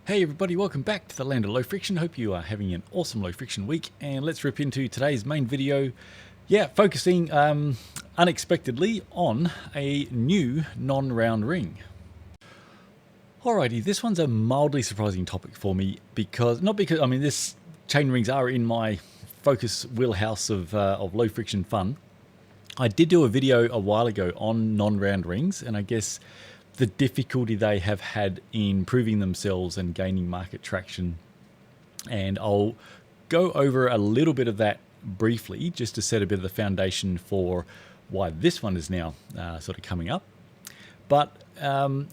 Hey everybody, welcome back to the land of low friction. Hope you are having an awesome low friction week, and let's rip into today's main video. Focusing unexpectedly on a new non-round ring. Alrighty, this one's a mildly surprising topic for me because this chain rings are in my focus wheelhouse of low friction fun. I did do a video a while ago on non-round rings, and I guess the difficulty they have had in proving themselves and gaining market traction. And I'll go over a little bit of that briefly just to set a bit of the foundation for why this one is now sort of coming up. But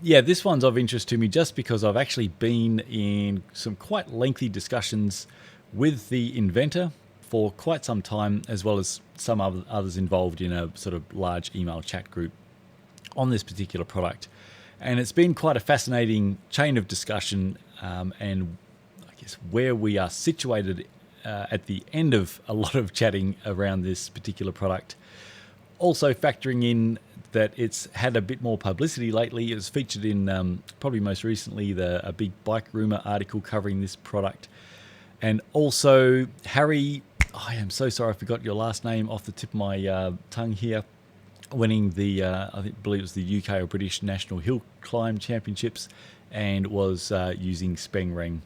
this one's of interest to me just because I've actually been in some quite lengthy discussions with the inventor for quite some time, as well as some others involved in a sort of large email chat group on this particular product. And it's been quite a fascinating chain of discussion, and I guess where we are situated at the end of a lot of chatting around this particular product. Also factoring in that it's had a bit more publicity lately. It was featured in probably most recently a big Bike Rumor article covering this product. And also Harry, I am so sorry I forgot your last name off the tip of my tongue here, winning the, I believe it was the UK or British National Hill Climb Championships, and was using Spreng Reng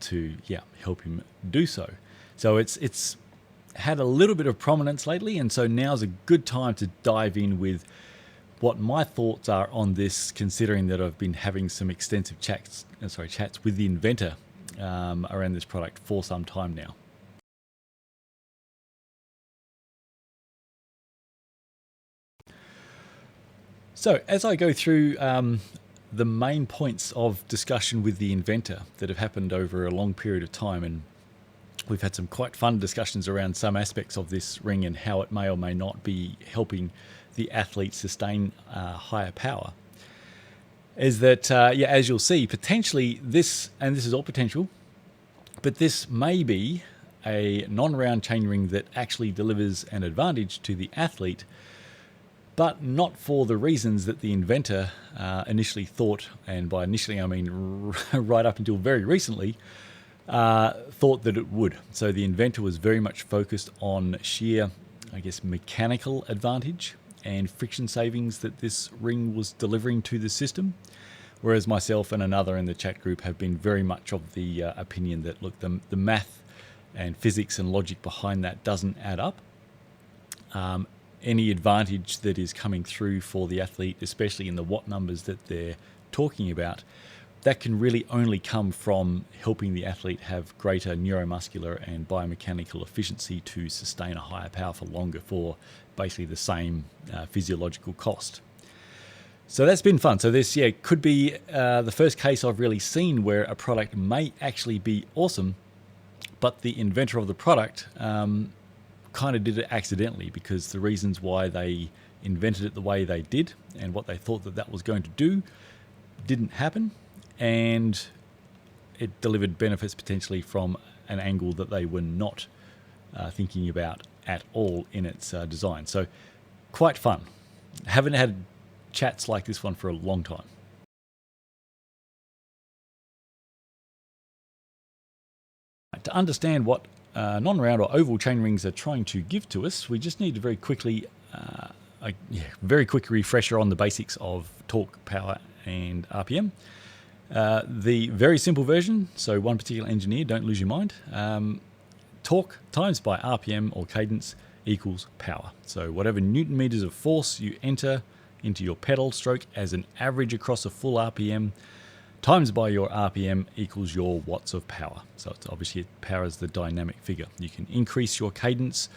to help him do so. So it's had a little bit of prominence lately, and so now's a good time to dive in with what my thoughts are on this, considering that I've been having some extensive chats with the inventor around this product for some time now. So as I go through the main points of discussion with the inventor that have happened over a long period of time, and we've had some quite fun discussions around some aspects of this ring and how it may or may not be helping the athlete sustain higher power, is that, as you'll see, potentially this is all potential, but this may be a non-round chain ring that actually delivers an advantage to the athlete, but not for the reasons that the inventor initially thought, and by initially I mean right up until very recently, thought that it would. So the inventor was very much focused on sheer, I guess, mechanical advantage and friction savings that this ring was delivering to the system, whereas myself and another in the chat group have been very much of the opinion that, look, the math and physics and logic behind that doesn't add up. Any advantage that is coming through for the athlete, especially in the watt numbers that they're talking about, that can really only come from helping the athlete have greater neuromuscular and biomechanical efficiency to sustain a higher power for longer for basically the same physiological cost. So that's been fun. So this could be the first case I've really seen where a product may actually be awesome, but the inventor of the product kind of did it accidentally, because the reasons why they invented it the way they did and what they thought that was going to do didn't happen, and it delivered benefits potentially from an angle that they were not thinking about at all in its design. So quite fun. Haven't had chats like this one for a long time. To understand what non-round or oval chain rings are trying to give to us, we just need to very quickly, very quick refresher on the basics of torque, power, and RPM. The very simple version, so one particular engineer, don't lose your mind. Torque times by RPM or cadence equals power. So whatever Newton meters of force you enter into your pedal stroke as an average across a full RPM, times by your RPM equals your watts of power. So it's obviously power is the dynamic figure. You can increase your cadence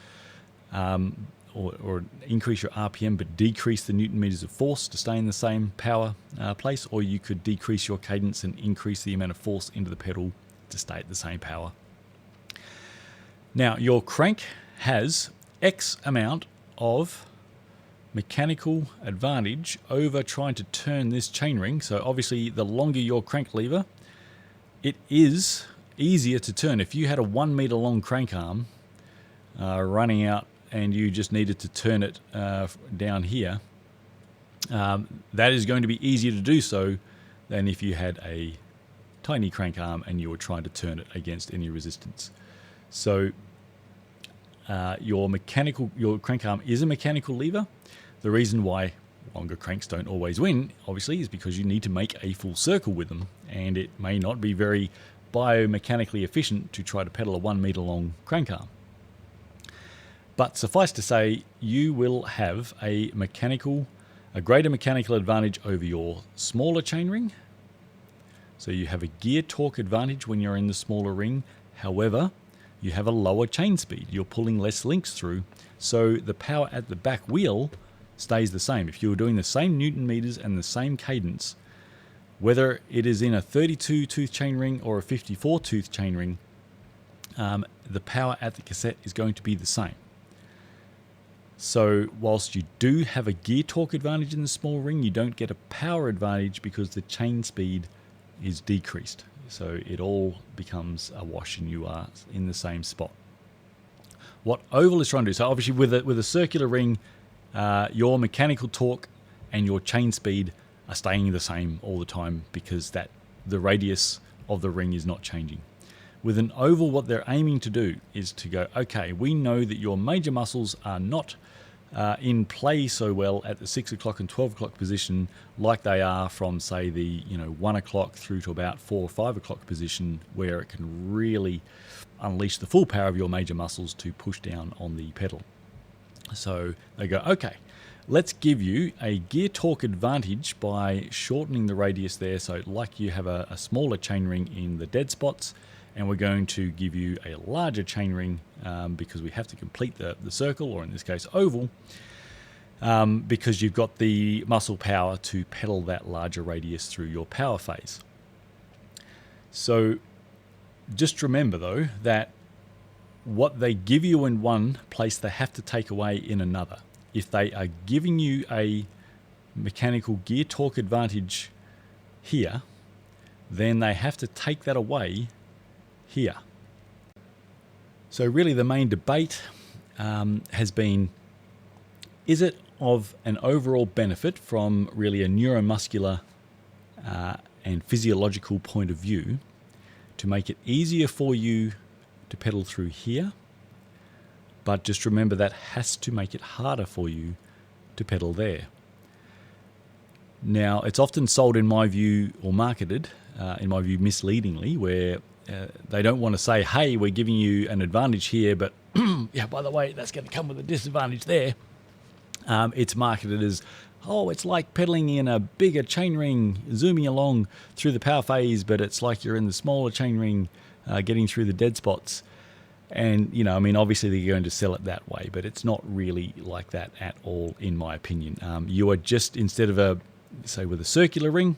or increase your RPM but decrease the Newton meters of force to stay in the same power place, or you could decrease your cadence and increase the amount of force into the pedal to stay at the same power. Now your crank has X amount of mechanical advantage over trying to turn this chainring. So obviously the longer your crank lever, it is easier to turn. If you had a 1 meter long crank arm running out and you just needed to turn it down here, that is going to be easier to do so than if you had a tiny crank arm and you were trying to turn it against any resistance. So your crank arm is a mechanical lever. The reason why longer cranks don't always win, obviously, is because you need to make a full circle with them, and it may not be very biomechanically efficient to try to pedal a 1 meter long crank arm. But suffice to say, you will have a greater mechanical advantage over your smaller chainring. So you have a gear torque advantage when you're in the smaller ring. However, you have a lower chain speed. You're pulling less links through, so the power at the back wheel stays the same. If you were doing the same Newton meters and the same cadence, whether it is in a 32 tooth chainring or a 54 tooth chainring, the power at the cassette is going to be the same. So whilst you do have a gear torque advantage in the small ring, you don't get a power advantage because the chain speed is decreased. So it all becomes a wash and you are in the same spot. What oval is trying to do, so obviously with a circular ring, your mechanical torque and your chain speed are staying the same all the time because the radius of the ring is not changing. With an oval, what they're aiming to do is to go, okay, we know that your major muscles are not in play so well at the 6 o'clock and 12 o'clock position like they are from, say, the 1 o'clock through to about 4 or 5 o'clock position, where it can really unleash the full power of your major muscles to push down on the pedal. So they go, okay, let's give you a gear torque advantage by shortening the radius there. So like you have a smaller chainring in the dead spots, and we're going to give you a larger chainring because we have to complete the circle, or in this case oval, because you've got the muscle power to pedal that larger radius through your power phase. So just remember though that what they give you in one place, they have to take away in another. If they are giving you a mechanical gear torque advantage here, then they have to take that away here. So really the main debate has been, is it of an overall benefit from really a neuromuscular and physiological point of view to make it easier for you to pedal through here, but just remember that has to make it harder for you to pedal there. Now, it's often sold, in my view, or marketed, in my view, misleadingly, where they don't want to say, hey, we're giving you an advantage here, but yeah, by the way, that's going to come with a disadvantage there. It's marketed as, oh, it's like pedaling in a bigger chainring, zooming along through the power phase, but it's like you're in the smaller chainring, getting through the dead spots. And, obviously they're going to sell it that way, but it's not really like that at all, in my opinion. You are just, instead of say with a circular ring,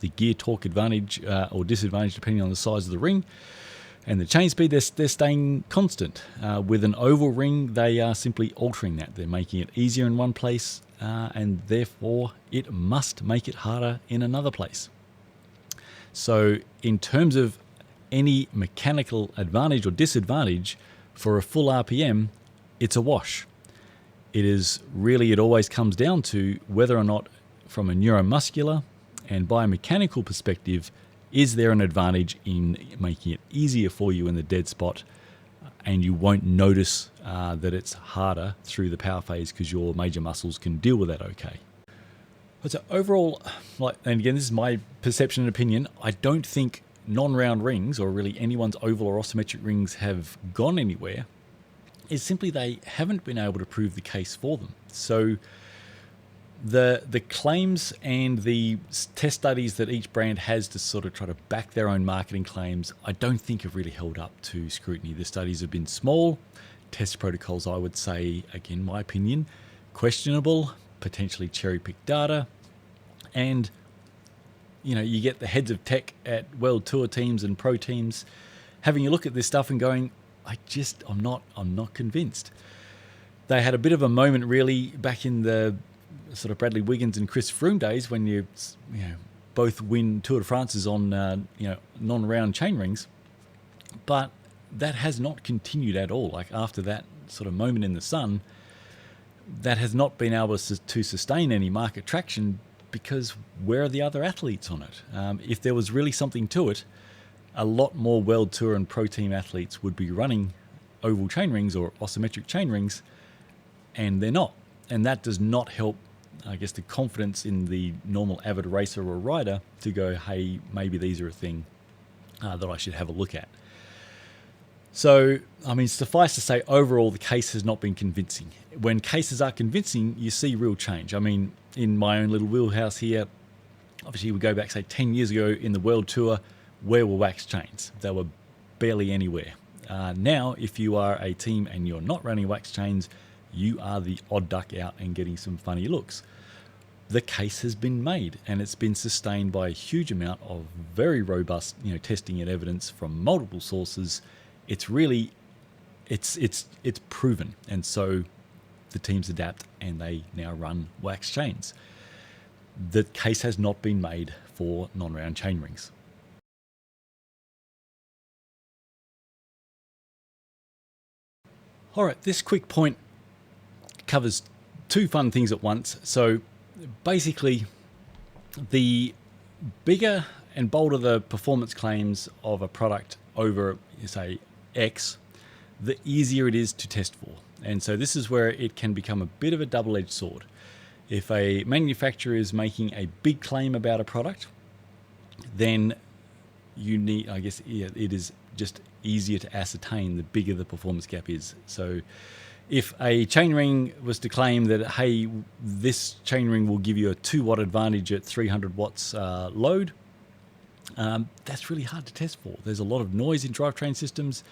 the gear torque advantage or disadvantage, depending on the size of the ring, and the chain speed, they're staying constant. With an oval ring, they are simply altering that. They're making it easier in one place, and therefore it must make it harder in another place. So in terms of any mechanical advantage or disadvantage for a full RPM, it's a wash. It always comes down to whether or not, from a neuromuscular and biomechanical perspective, is there an advantage in making it easier for you in the dead spot, and you won't notice that it's harder through the power phase because your major muscles can deal with that okay. But so overall, and again, this is my perception and opinion, I don't think non-round rings, or really anyone's oval or isometric rings, have gone anywhere. Is simply they haven't been able to prove the case for them. So the claims and the test studies that each brand has to sort of try to back their own marketing claims, I don't think have really held up to scrutiny. The studies have been small. Test protocols, I would say, again, my opinion, questionable, potentially cherry-picked data. And, you get the heads of tech at World Tour teams and pro teams having a look at this stuff and going, I'm not convinced. They had a bit of a moment really back in the sort of Bradley Wiggins and Chris Froome days when you both win Tour de France's on non-round chain rings, but that has not continued at all. Like after that sort of moment in the sun, that has not been able to sustain any market traction because where are the other athletes on it? If there was really something to it, a lot more World Tour and Pro Team athletes would be running oval chain rings or isometric chain rings, and they're not. And that does not help, I guess, the confidence in the normal avid racer or rider to go, hey, maybe these are a thing that I should have a look at. So, I mean, suffice to say, overall, the case has not been convincing. When cases are convincing, you see real change. I mean, in my own little wheelhouse here, obviously we go back, say, 10 years ago in the World Tour, where were wax chains? They were barely anywhere. Now, if you are a team and you're not running wax chains, you are the odd duck out and getting some funny looks. The case has been made, and it's been sustained by a huge amount of very robust, testing and evidence from multiple sources. It's really, it's proven, and so the teams adapt and they now run wax chains. The case has not been made for non-round chain rings. All right, this quick point covers two fun things at once. So basically, the bigger and bolder the performance claims of a product over, say, X, the easier it is to test for. And so this is where it can become a bit of a double-edged sword. If a manufacturer is making a big claim about a product, then you need, I guess, it is just easier to ascertain the bigger the performance gap is. So if a chain ring was to claim that, hey, this chain ring will give you a 2-watt advantage at 300 watts load, that's really hard to test for. There's a lot of noise in drivetrain systems,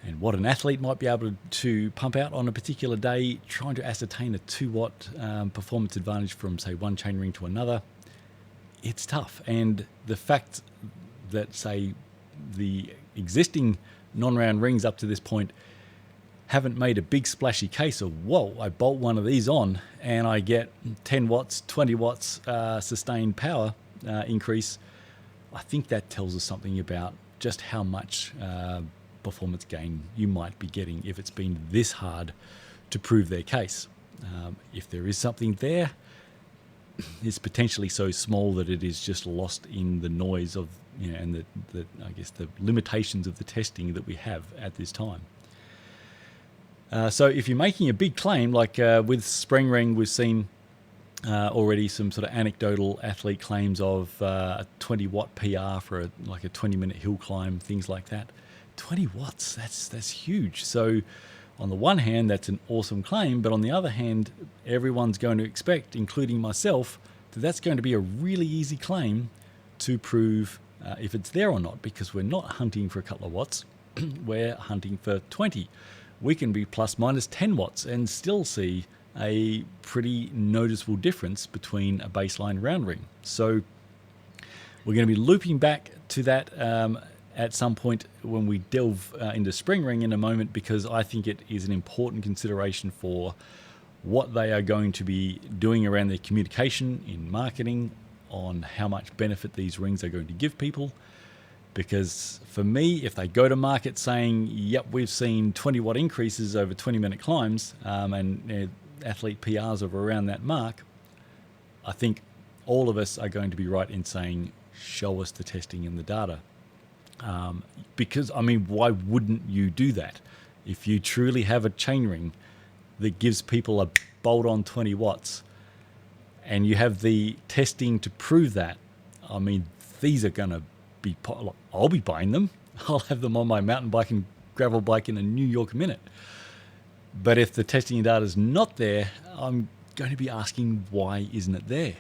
and what an athlete might be able to pump out on a particular day, trying to ascertain a 2-watt performance advantage from, say, one chain ring to another, it's tough. And the fact that, say, the existing non-round rings up to this point haven't made a big splashy case of, whoa, I bolt one of these on and I get 10 watts, 20 watts sustained power increase, I think that tells us something about just how much performance gain you might be getting if it's been this hard to prove their case. If there is something there, it's potentially so small that it is just lost in the noise of, and the I guess the limitations of the testing that we have at this time. So if you're making a big claim, like with Spreng Reng, we've seen already some sort of anecdotal athlete claims of a 20-watt PR for a 20-minute hill climb, things like that. 20 watts, that's huge. So on the one hand, that's an awesome claim, but on the other hand, everyone's going to expect, including myself, that that's going to be a really easy claim to prove if it's there or not, because we're not hunting for a couple of watts, we're hunting for 20. We can be plus minus 10 watts and still see a pretty noticeable difference between a baseline round ring. So we're going to be looping back to that at some point when we delve into Spreng Reng in a moment, because I think it is an important consideration for what they are going to be doing around their communication in marketing on how much benefit these rings are going to give people. Because for me, if they go to market saying, yep, we've seen 20-watt increases over 20-minute climbs and athlete PRs of around that mark, I think all of us are going to be right in saying, show us the testing and the data. Because, I mean, why wouldn't you do that? If you truly have a chain ring that gives people a bolt-on 20 watts and you have the testing to prove that, I mean, these are going to be, I'll be buying them. I'll have them on my mountain bike and gravel bike in a New York minute. But if the testing data is not there, I'm going to be asking, why isn't it there?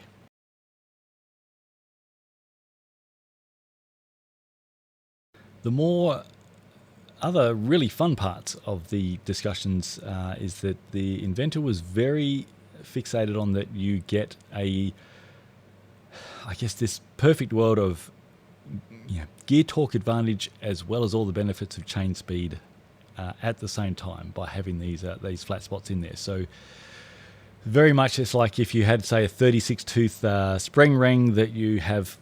The more other really fun parts of the discussions is that the inventor was very fixated on that you get I guess this perfect world of gear torque advantage as well as all the benefits of chain speed at the same time by having these flat spots in there. So very much it's like if you had, say, a 36 tooth Spreng Reng, that you have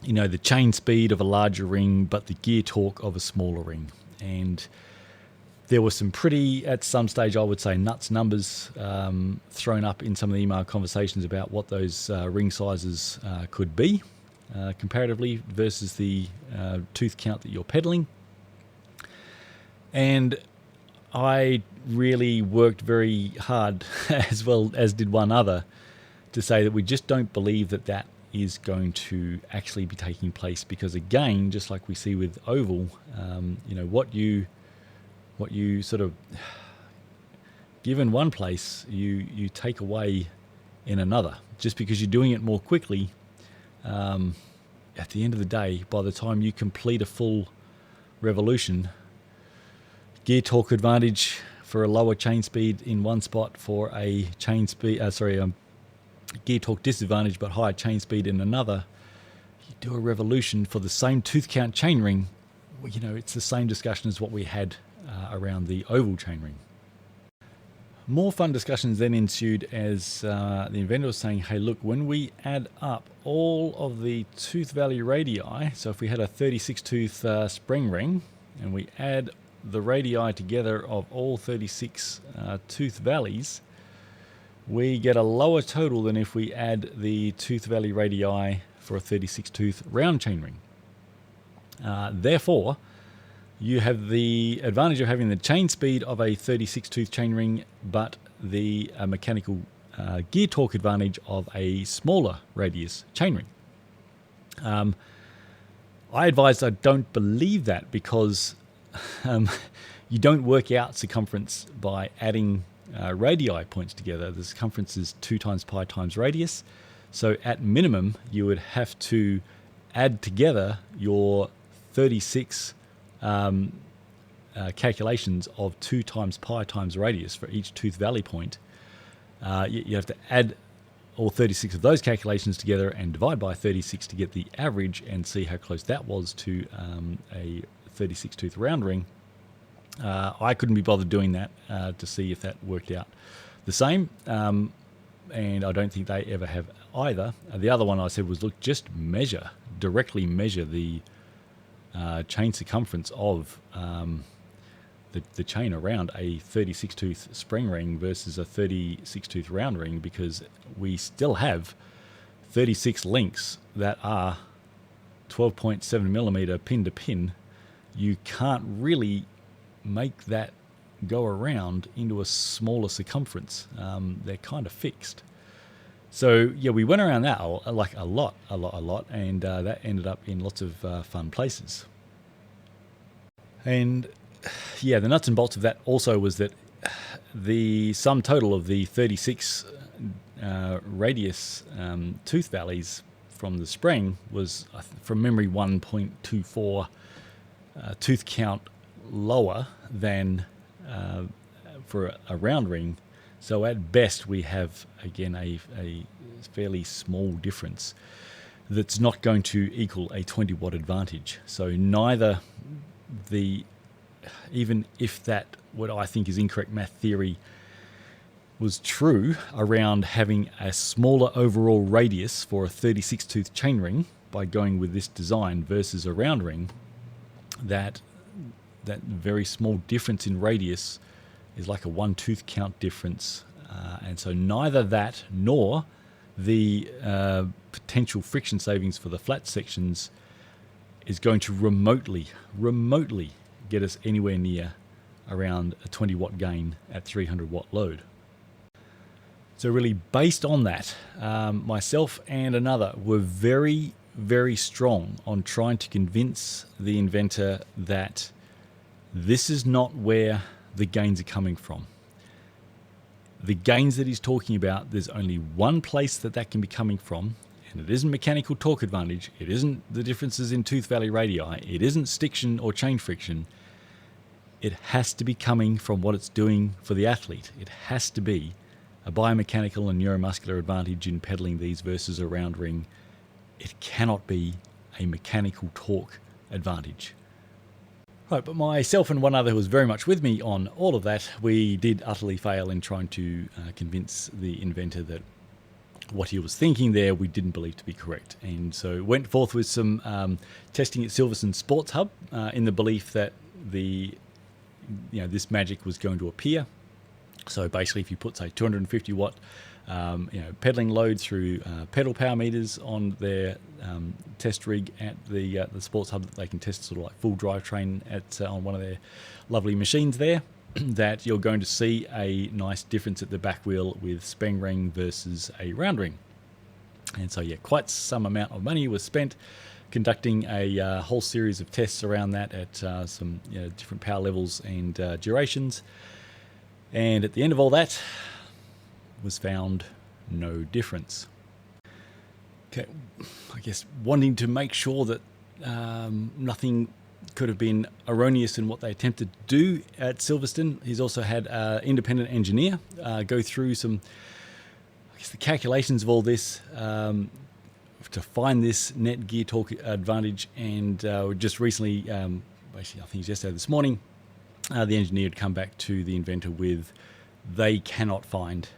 the chain speed of a larger ring but the gear torque of a smaller ring. And There were some pretty, at some stage, I would say, nuts numbers thrown up in some of the email conversations about what those ring sizes could be comparatively versus the tooth count that you're peddling. And I really worked very hard, as well as did one other, to say that we just don't believe that that is going to actually be taking place, because again, just like we see with oval, what you sort of give in one place, you take away in another. Just because you're doing it more quickly, at the end of the day, by the time you complete a full revolution, gear torque advantage for a lower chain speed in one spot, for a chain speed, gear torque disadvantage but higher chain speed in another. You do a revolution for the same tooth count chainring. It's the same discussion as what we had around the oval chainring. More fun discussions then ensued as the inventor was saying, hey, look, when we add up all of the tooth value radii, so if we had a 36 tooth Spreng Reng and we add the radii together of all 36 tooth valleys, we get a lower total than if we add the tooth valley radii for a 36 tooth round chainring. Therefore, you have the advantage of having the chain speed of a 36 tooth chainring, but the mechanical gear torque advantage of a smaller radius chainring. I advised I don't believe that, because you don't work out circumference by adding radii points together. The circumference is 2 times pi times radius. So at minimum, you would have to add together your 36 calculations of 2 times pi times radius for each tooth valley point. You have to add all 36 of those calculations together and divide by 36 to get the average and see how close that was to a 36 tooth round ring. I couldn't be bothered doing that to see if that worked out the same, and I don't think they ever have either. The other one I said was, look, just directly measure the chain circumference of the chain around a 36 tooth Spreng Reng versus a 36 tooth round ring, because we still have 36 links that are 12.7 millimeter pin to pin. You can't really make that go around into a smaller circumference. They're kind of fixed. So yeah, we went around that like a lot, and that ended up in lots of fun places. And yeah, the nuts and bolts of that also was that the sum total of the 36 radius tooth valleys from the Spreng was, from memory, 1.24 tooth count lower than for a round ring. So at best we have, again, a fairly small difference that's not going to equal a 20 watt advantage. So neither even if that, what I think is incorrect math theory, was true around having a smaller overall radius for a 36 tooth chainring by going with this design versus a round ring, that very small difference in radius is like a 1 tooth count difference, and so neither that nor the potential friction savings for the flat sections is going to remotely get us anywhere near around a 20 watt gain at 300 watt load. So really, based on that, myself and another were very, very strong on trying to convince the inventor that this is not where the gains are coming from. The gains that he's talking about, there's only one place that can be coming from, and it isn't mechanical torque advantage, it isn't the differences in tooth valley radii, it isn't stiction or chain friction. It has to be coming from what it's doing for the athlete. It has to be a biomechanical and neuromuscular advantage in pedaling these versus a round ring. It cannot be a mechanical torque advantage. Right, but myself and one other who was very much with me on all of that, we did utterly fail in trying to convince the inventor that what he was thinking there we didn't believe to be correct. And so went forth with some testing at Silverstone Sports Hub in the belief that the this magic was going to appear. So basically, if you put, say, 250 watt pedaling load through pedal power meters on their test rig at the sports hub, that they can test sort of like full drivetrain at on one of their lovely machines there, that you're going to see a nice difference at the back wheel with Spreng Reng versus a round ring. And so, yeah, quite some amount of money was spent conducting a whole series of tests around that at some different power levels and durations. And at the end of all that was found no difference. Okay, I guess wanting to make sure that nothing could have been erroneous in what they attempted to do at Silverstone, he's also had an independent engineer go through some, the calculations of all this to find this net gear torque advantage. And just recently, basically I think yesterday, this morning, the engineer had come back to the inventor with, they cannot find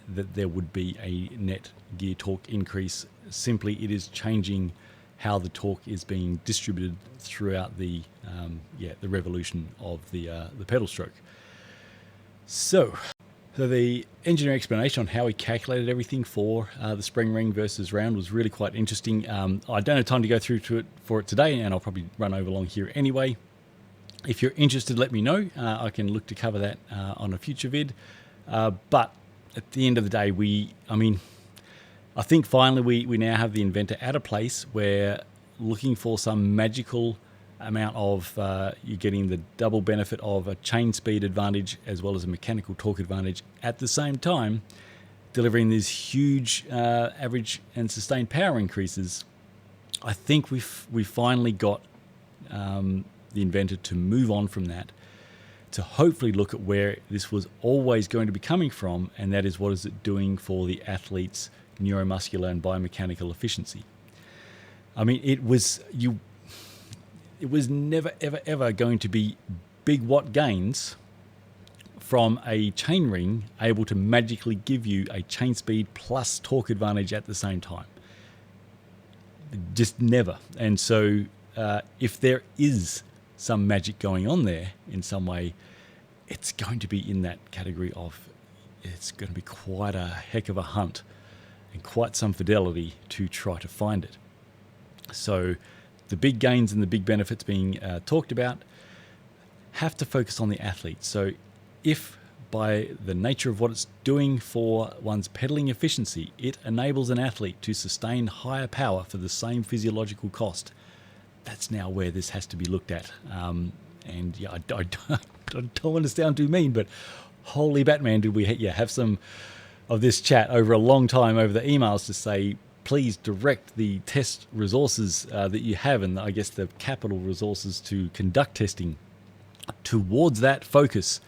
that there would be a net gear torque increase. Simply, it is changing how the torque is being distributed throughout the revolution of the pedal stroke. So the engineer explanation on how he calculated everything for the Spreng Reng versus round was really quite interesting. I don't have time to go through to it for it today, and I'll probably run over along here anyway. If you're interested, let me know. I can look to cover that on a future vid. But at the end of the day, I think finally we now have the inventor at a place where, looking for some magical amount of, you're getting the double benefit of a chain speed advantage as well as a mechanical torque advantage at the same time, delivering these huge average and sustained power increases. I think we finally got the inventor to move on from that, to hopefully look at where this was always going to be coming from, and that is, what is it doing for the athlete's neuromuscular and biomechanical efficiency. It was never ever going to be big watt gains from a chain ring able to magically give you a chain speed plus torque advantage at the same time. Just never. And so if there is some magic going on there in some way, it's going to be in that category of, it's going to be quite a heck of a hunt and quite some fidelity to try to find it. So the big gains and the big benefits being talked about have to focus on the athlete. So if by the nature of what it's doing for one's pedaling efficiency, it enables an athlete to sustain higher power for the same physiological cost, that's now where this has to be looked at. And yeah, I don't want to sound too mean, but holy Batman, did we have some of this chat over a long time over the emails to say, please direct the test resources that you have, and I guess the capital resources to conduct testing, towards that focus.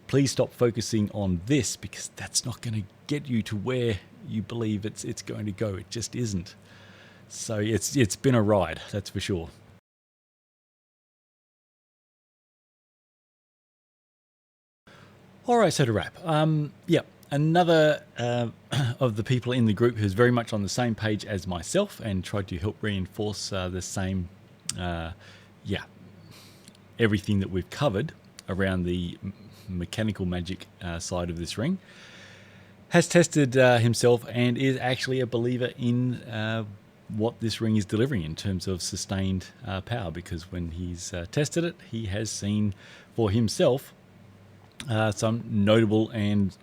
Please stop focusing on this, because that's not going to get you to where you believe it's going to go. It just isn't. So it's been a ride, that's for sure. All right, so to wrap, another of the people in the group who's very much on the same page as myself and tried to help reinforce the same, everything that we've covered around the mechanical magic side of this ring, has tested himself and is actually a believer in what this ring is delivering in terms of sustained power, because when he's tested it, he has seen for himself some notable and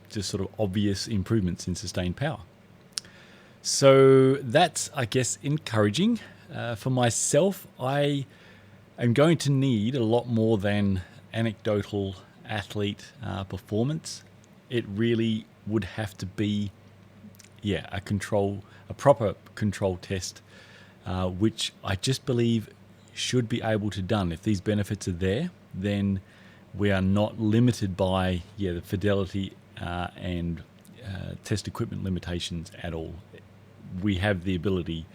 just sort of obvious improvements in sustained power. So that's, I guess, encouraging. For myself, I am going to need a lot more than anecdotal athlete performance. It really would have to be a proper control test, which I just believe should be able to done. If these benefits are there, then we are not limited by the fidelity and test equipment limitations at all. We have the ability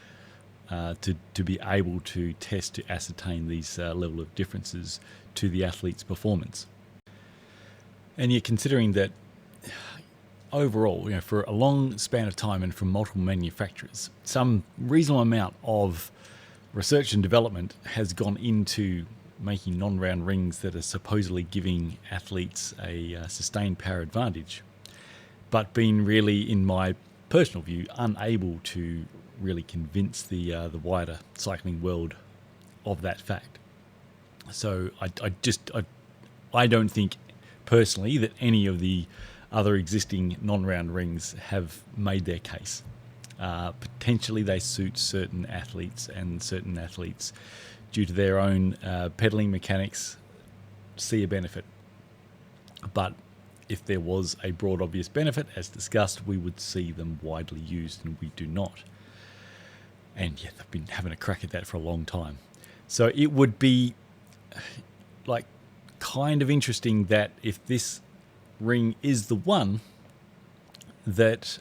to be able to test to ascertain these level of differences to the athlete's performance. And you're considering that overall, for a long span of time and from multiple manufacturers, some reasonable amount of research and development has gone into making non-round rings that are supposedly giving athletes a sustained power advantage, but been really, in my personal view, unable to really convince the wider cycling world of that fact. So I don't think personally that any of the other existing non-round rings have made their case. Potentially they suit certain athletes, and certain athletes, due to their own pedaling mechanics, see a benefit. But if there was a broad obvious benefit, as discussed, we would see them widely used, and we do not. And yeah, they've been having a crack at that for a long time. So it would be like kind of interesting that if this ring is the one, that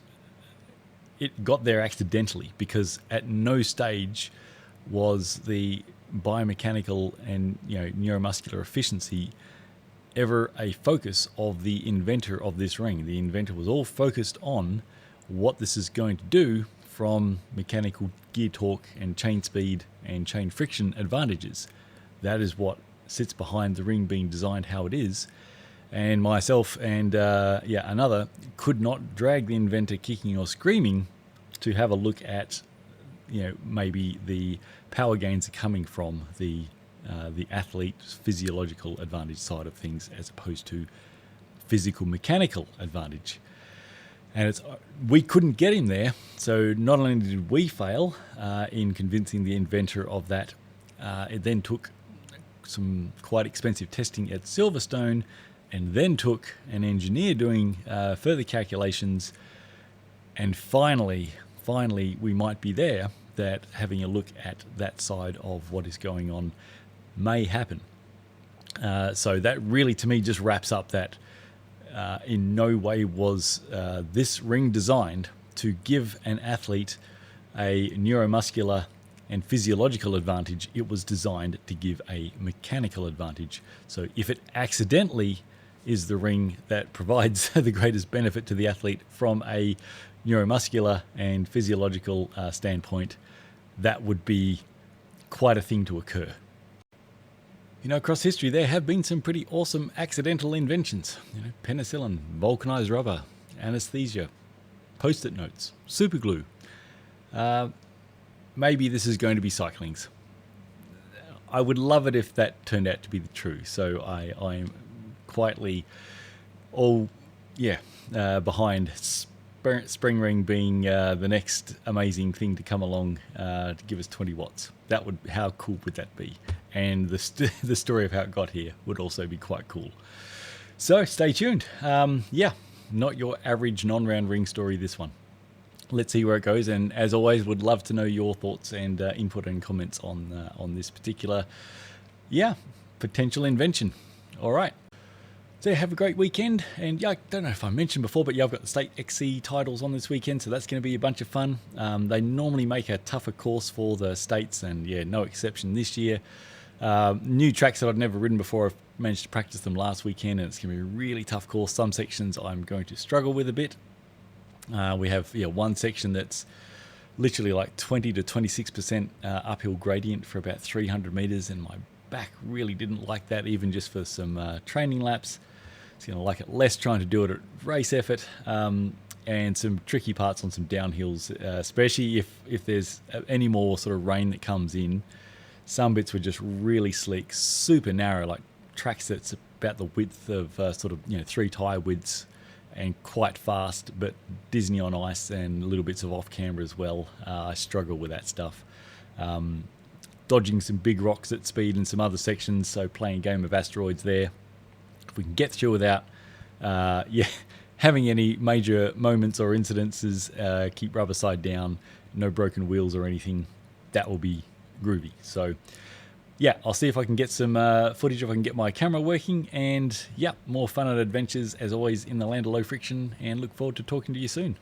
it got there accidentally, because at no stage was the biomechanical and neuromuscular efficiency ever a focus of the inventor of this ring. The inventor was all focused on what this is going to do from mechanical gear torque and chain speed and chain friction advantages. That is what sits behind the ring being designed how it is. And myself and another could not drag the inventor kicking or screaming to have a look at maybe the power gains are coming from the athlete's physiological advantage side of things, as opposed to physical mechanical advantage. And we couldn't get him there. So not only did we fail in convincing the inventor of that, it then took some quite expensive testing at Silverstone, and then took an engineer doing further calculations, and finally we might be there, that having a look at that side of what is going on may happen. So that really, to me, just wraps up that in no way was this ring designed to give an athlete a neuromuscular and physiological advantage. It was designed to give a mechanical advantage. So if it accidentally is the ring that provides the greatest benefit to the athlete from a neuromuscular and physiological standpoint, that would be quite a thing to occur. Across history, there have been some pretty awesome accidental inventions. Penicillin, vulcanized rubber, anesthesia, post-it notes, super glue. Maybe this is going to be cycling's. I would love it if that turned out to be the true. So I am quietly behind Spreng Reng being the next amazing thing to come along to give us 20 watts. How cool would that be? And the story of how it got here would also be quite cool. So stay tuned. Not your average non-round ring story, this one. Let's see where it goes. And as always, would love to know your thoughts and input and comments on this particular, potential invention. All right. So have a great weekend. And I don't know if I mentioned before, but I've got the state XC titles on this weekend, so that's going to be a bunch of fun. They normally make a tougher course for the states, and no exception this year. New tracks that I've never ridden before. I've managed to practice them last weekend, and it's going to be a really tough course. Some sections I'm going to struggle with a bit. We have one section that's literally like 20 to 26% uphill gradient for about 300 meters, and my back really didn't like that, even just for some training laps. It's going to like it less trying to do it at race effort, and some tricky parts on some downhills, especially if there's any more sort of rain that comes in. Some bits were just really sleek, super narrow, like tracks that's about the width of 3 tyre widths, and quite fast, but Disney on ice and little bits of off camber as well. I struggle with that stuff. Dodging some big rocks at speed in some other sections, so playing a game of asteroids there. If we can get through without having any major moments or incidences, keep rubber side down, no broken wheels or anything, that will be groovy. So I'll see if I can get some footage, if I can get my camera working, and more fun and adventures as always in the land of low friction, and look forward to talking to you soon.